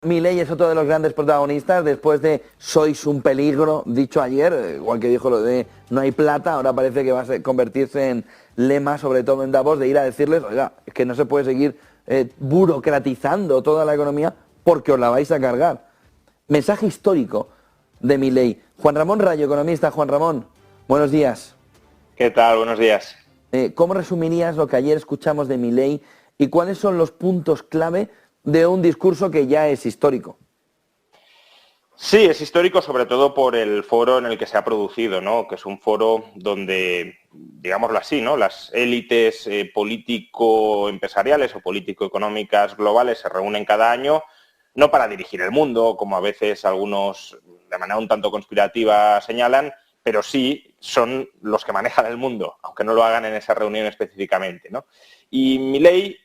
Milei es otro de los grandes protagonistas después de sois un peligro, dicho ayer, igual que dijo lo de no hay plata, ahora parece que va a convertirse en lema, sobre todo en Davos, de ir a decirles, oiga, es que no se puede seguir burocratizando toda la economía porque os la vais a cargar. Mensaje histórico de Milei. Juan Ramón Rayo, economista. Juan Ramón, buenos días. ¿Qué tal? Buenos días. ¿Cómo resumirías lo que ayer escuchamos de Milei y cuáles son los puntos clave de un discurso que ya es histórico? Sí, es histórico sobre todo por el foro en el que se ha producido, ¿no? Que es un foro donde, digámoslo así, ¿no? Las élites político-empresariales o político-económicas globales se reúnen cada año, no para dirigir el mundo, como a veces algunos de manera un tanto conspirativa señalan, pero sí son los que manejan el mundo, aunque no lo hagan en esa reunión específicamente, ¿no? Y Milei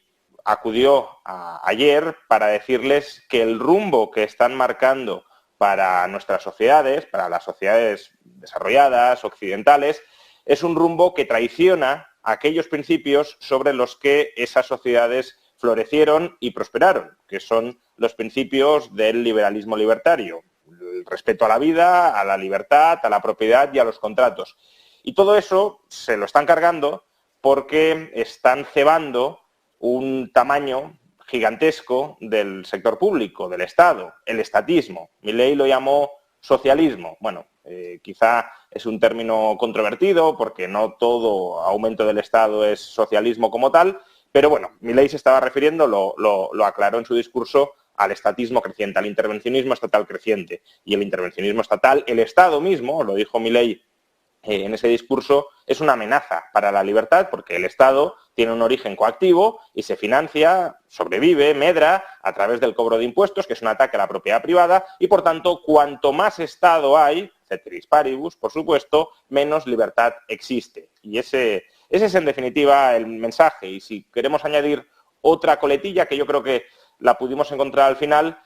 acudió ayer para decirles que el rumbo que están marcando para nuestras sociedades, para las sociedades desarrolladas, occidentales, es un rumbo que traiciona aquellos principios sobre los que esas sociedades florecieron y prosperaron, que son los principios del liberalismo libertario, el respeto a la vida, a la libertad, a la propiedad y a los contratos. Y todo eso se lo están cargando porque están cebando un tamaño gigantesco del sector público, del Estado, el estatismo. Milei lo llamó socialismo. Bueno, quizá es un término controvertido porque no todo aumento del Estado es socialismo como tal, pero bueno, Milei se estaba refiriendo, lo aclaró en su discurso, al estatismo creciente, al intervencionismo estatal creciente. Y el intervencionismo estatal, el Estado mismo, lo dijo Milei en ese discurso, es una amenaza para la libertad porque el Estado tiene un origen coactivo y se financia, sobrevive, medra a través del cobro de impuestos, que es un ataque a la propiedad privada, y por tanto, cuanto más Estado hay, ceteris paribus, por supuesto, menos libertad existe. Y ese es en definitiva el mensaje. Y si queremos añadir otra coletilla, que yo creo que la pudimos encontrar al final,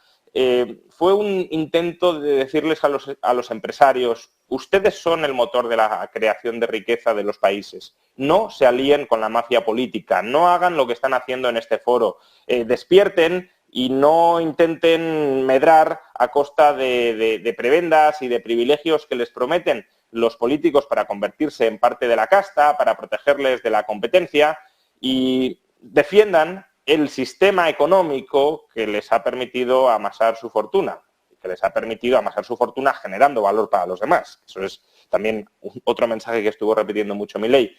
fue un intento de decirles a los empresarios: ustedes son el motor de la creación de riqueza de los países, no se alíen con la mafia política, no hagan lo que están haciendo en este foro, despierten y no intenten medrar a costa de prebendas y de privilegios que les prometen los políticos para convertirse en parte de la casta, para protegerles de la competencia, y defiendan el sistema económico que les ha permitido amasar su fortuna, que les ha permitido amasar su fortuna generando valor para los demás. Eso es también otro mensaje que estuvo repitiendo mucho Milei.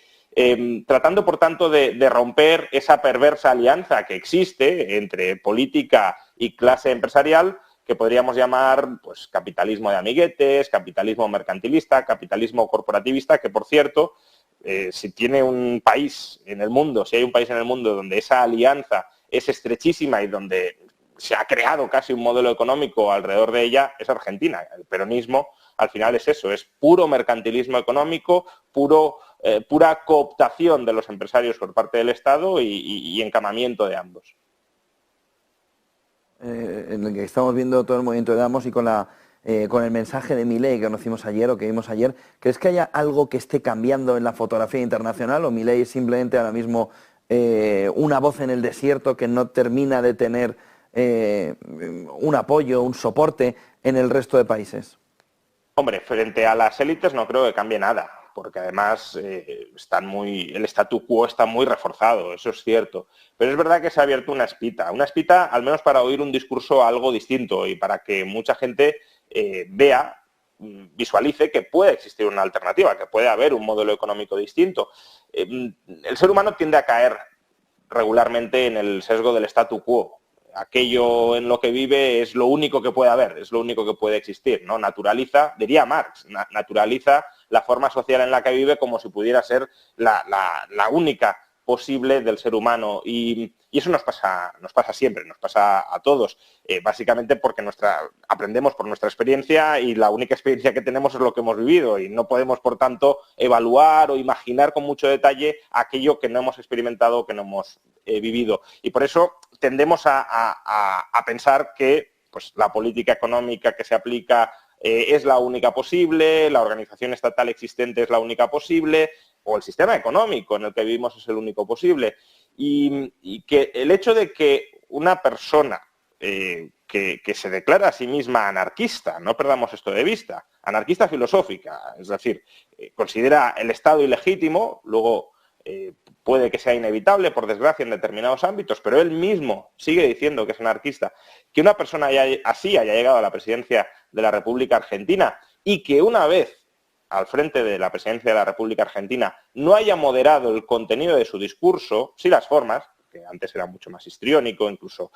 Tratando, por tanto, de romper esa perversa alianza que existe entre política y clase empresarial, que podríamos llamar pues capitalismo de amiguetes, capitalismo mercantilista, capitalismo corporativista, que, por cierto, si tiene un país en el mundo, si hay un país en el mundo donde esa alianza es estrechísima y donde se ha creado casi un modelo económico alrededor de ella, es Argentina. El peronismo al final es eso, es puro mercantilismo económico, pura cooptación de los empresarios por parte del Estado y encamamiento de ambos. En el que estamos viendo todo el movimiento de Damos y con el mensaje de Milei que conocimos ayer o que vimos ayer, ¿crees que haya algo que esté cambiando en la fotografía internacional o Milei es simplemente ahora mismo una voz en el desierto que no termina de tener un apoyo, un soporte en el resto de países? Hombre, frente a las élites no creo que cambie nada, porque además el statu quo está muy reforzado, eso es cierto. Pero es verdad que se ha abierto una espita al menos para oír un discurso algo distinto y para que mucha gente vea, visualice que puede existir una alternativa, que puede haber un modelo económico distinto. El ser humano tiende a caer regularmente en el sesgo del statu quo. Aquello en lo que vive es lo único que puede haber, es lo único que puede existir, ¿no? Naturaliza, diría Marx, naturaliza la forma social en la que vive como si pudiera ser la única posible del ser humano. Y eso nos pasa siempre, nos pasa a todos, básicamente porque aprendemos por nuestra experiencia y la única experiencia que tenemos es lo que hemos vivido y no podemos, por tanto, evaluar o imaginar con mucho detalle aquello que no hemos experimentado o que no hemos vivido. Y por eso tendemos a pensar que pues, la política económica que se aplica es la única posible, la organización estatal existente es la única posible, o el sistema económico en el que vivimos es el único posible. Y que el hecho de que una persona que se declara a sí misma anarquista, no perdamos esto de vista, anarquista filosófica, es decir, considera el Estado ilegítimo, luego puede que sea inevitable, por desgracia, en determinados ámbitos, pero él mismo sigue diciendo que es anarquista, que una persona así haya llegado a la presidencia de la República Argentina y que una vez al frente de la presidencia de la República Argentina no haya moderado el contenido de su discurso, sí las formas, que antes era mucho más histriónico, incluso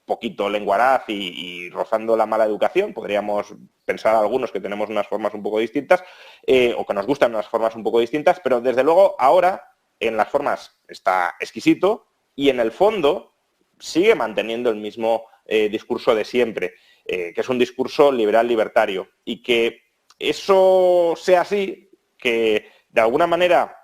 poquito lenguaraz y rozando la mala educación, podríamos pensar algunos que tenemos unas formas un poco distintas o que nos gustan unas formas un poco distintas, pero desde luego ahora en las formas está exquisito y en el fondo sigue manteniendo el mismo discurso de siempre, que es un discurso liberal-libertario y que eso sea así, que de alguna manera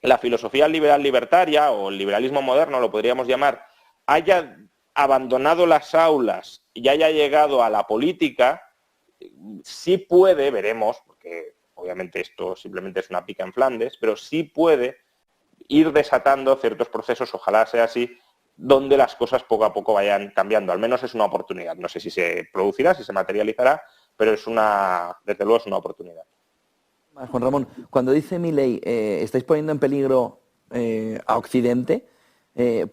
la filosofía liberal-libertaria o el liberalismo moderno, lo podríamos llamar, haya abandonado las aulas y haya llegado a la política, sí puede, veremos, porque obviamente esto simplemente es una pica en Flandes, pero sí puede ir desatando ciertos procesos, ojalá sea así, donde las cosas poco a poco vayan cambiando. Al menos es una oportunidad. No sé si se producirá, si se materializará, pero desde luego es una oportunidad. Juan Ramón, cuando dice Milei, estáis poniendo en peligro a Occidente,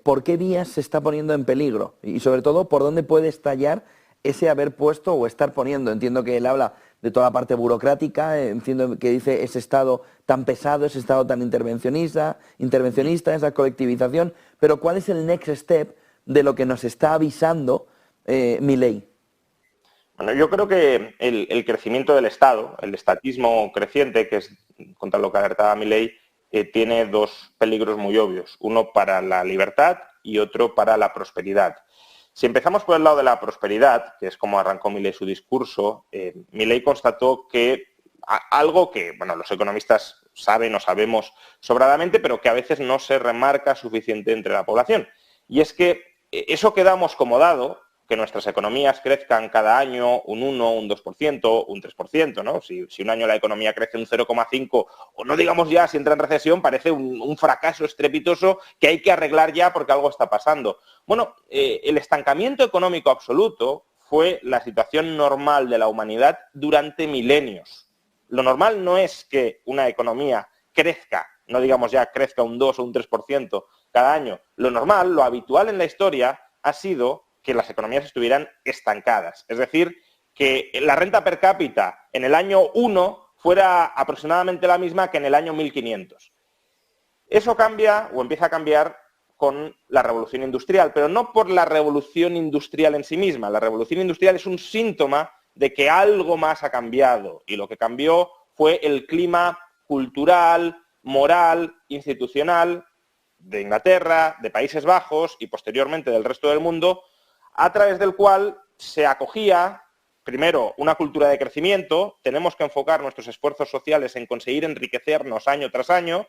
¿por qué vías se está poniendo en peligro? Y sobre todo, ¿por dónde puede estallar ese haber puesto o estar poniendo? Entiendo que él habla de toda la parte burocrática, entiendo que dice ese Estado tan pesado, ese Estado tan intervencionista, esa colectivización, pero ¿cuál es el next step de lo que nos está avisando Milei? Bueno, yo creo que el crecimiento del Estado, el estatismo creciente, que es contra lo que alertaba Milei, tiene dos peligros muy obvios, uno para la libertad y otro para la prosperidad. Si empezamos por el lado de la prosperidad, que es como arrancó Milei su discurso, Milei constató que algo que bueno, los economistas saben o sabemos sobradamente, pero que a veces no se remarca suficiente entre la población. Y es que eso que damos como dado, que nuestras economías crezcan cada año un 1, un 2%, un 3%, ¿no? Si un año la economía crece un 0,5, o no digamos ya si entra en recesión, parece un fracaso estrepitoso que hay que arreglar ya porque algo está pasando. Bueno, el estancamiento económico absoluto fue la situación normal de la humanidad durante milenios. Lo normal no es que una economía crezca, no digamos ya crezca un 2 o un 3% cada año. Lo normal, lo habitual en la historia ha sido que las economías estuvieran estancadas. Es decir, que la renta per cápita en el año 1 fuera aproximadamente la misma que en el año 1500. Eso cambia o empieza a cambiar con la revolución industrial, pero no por la revolución industrial en sí misma. La revolución industrial es un síntoma de que algo más ha cambiado y lo que cambió fue el clima cultural, moral, institucional de Inglaterra, de Países Bajos y posteriormente del resto del mundo, a través del cual se acogía, primero, una cultura de crecimiento, tenemos que enfocar nuestros esfuerzos sociales en conseguir enriquecernos año tras año,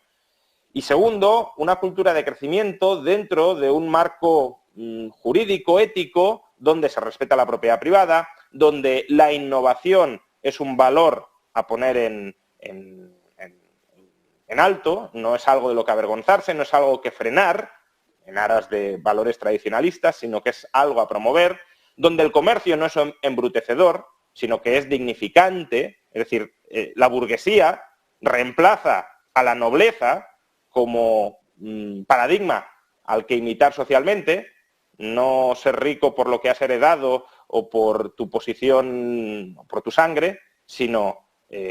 y segundo, una cultura de crecimiento dentro de un marco jurídico, ético, donde se respeta la propiedad privada, donde la innovación es un valor a poner en alto, no es algo de lo que avergonzarse, no es algo que frenar, en aras de valores tradicionalistas, sino que es algo a promover, donde el comercio no es embrutecedor, sino que es dignificante, es decir, la burguesía reemplaza a la nobleza como paradigma al que imitar socialmente, no ser rico por lo que has heredado o por tu posición, o por tu sangre, sino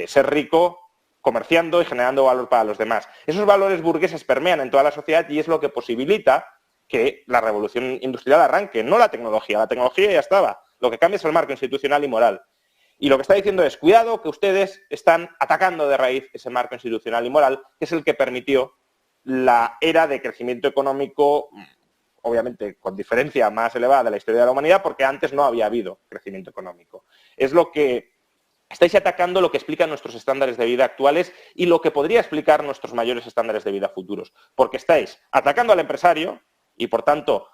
ser rico comerciando y generando valor para los demás. Esos valores burgueses permean en toda la sociedad y es lo que posibilita que la revolución industrial arranque, no la tecnología ya estaba. Lo que cambia es el marco institucional y moral. Y lo que está diciendo es, cuidado que ustedes están atacando de raíz ese marco institucional y moral, que es el que permitió la era de crecimiento económico, obviamente con diferencia más elevada de la historia de la humanidad, porque antes no había habido crecimiento económico. Es lo que estáis atacando lo que explican nuestros estándares de vida actuales y lo que podría explicar nuestros mayores estándares de vida futuros. Porque estáis atacando al empresario y, por tanto,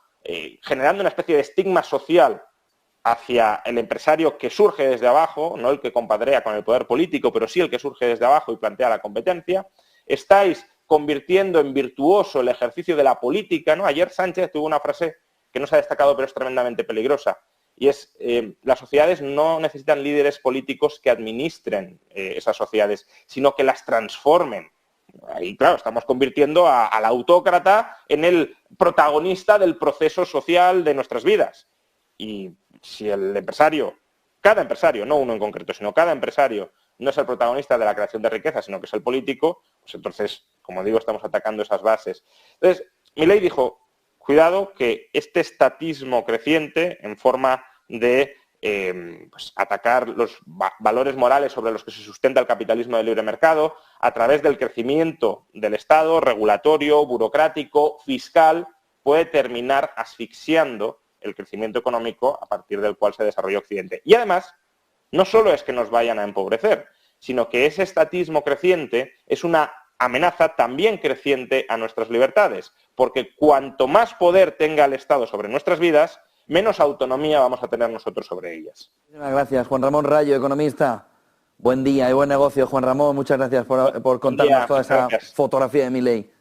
generando una especie de estigma social hacia el empresario que surge desde abajo, no el que compadrea con el poder político, pero sí el que surge desde abajo y plantea la competencia. Estáis convirtiendo en virtuoso el ejercicio de la política, ¿no? Ayer Sánchez tuvo una frase que no se ha destacado, pero es tremendamente peligrosa. y es las sociedades no necesitan líderes políticos que administren esas sociedades, sino que las transformen. Ahí, claro, estamos convirtiendo al autócrata en el protagonista del proceso social de nuestras vidas. Y si el empresario, cada empresario, no uno en concreto, sino cada empresario, no es el protagonista de la creación de riqueza, sino que es el político, pues entonces, como digo, estamos atacando esas bases. Entonces, Milei dijo, cuidado que este estatismo creciente en forma de pues, atacar los valores morales sobre los que se sustenta el capitalismo del libre mercado, a través del crecimiento del Estado, regulatorio, burocrático, fiscal, puede terminar asfixiando el crecimiento económico a partir del cual se desarrolla Occidente. Y además, no solo es que nos vayan a empobrecer, sino que ese estatismo creciente es una amenaza también creciente a nuestras libertades, porque cuanto más poder tenga el Estado sobre nuestras vidas, menos autonomía vamos a tener nosotros sobre ellas. Muchas gracias, Juan Ramón Rayo, economista. Buen día y buen negocio, Juan Ramón. Muchas gracias por contarnos toda esa fotografía de Milei.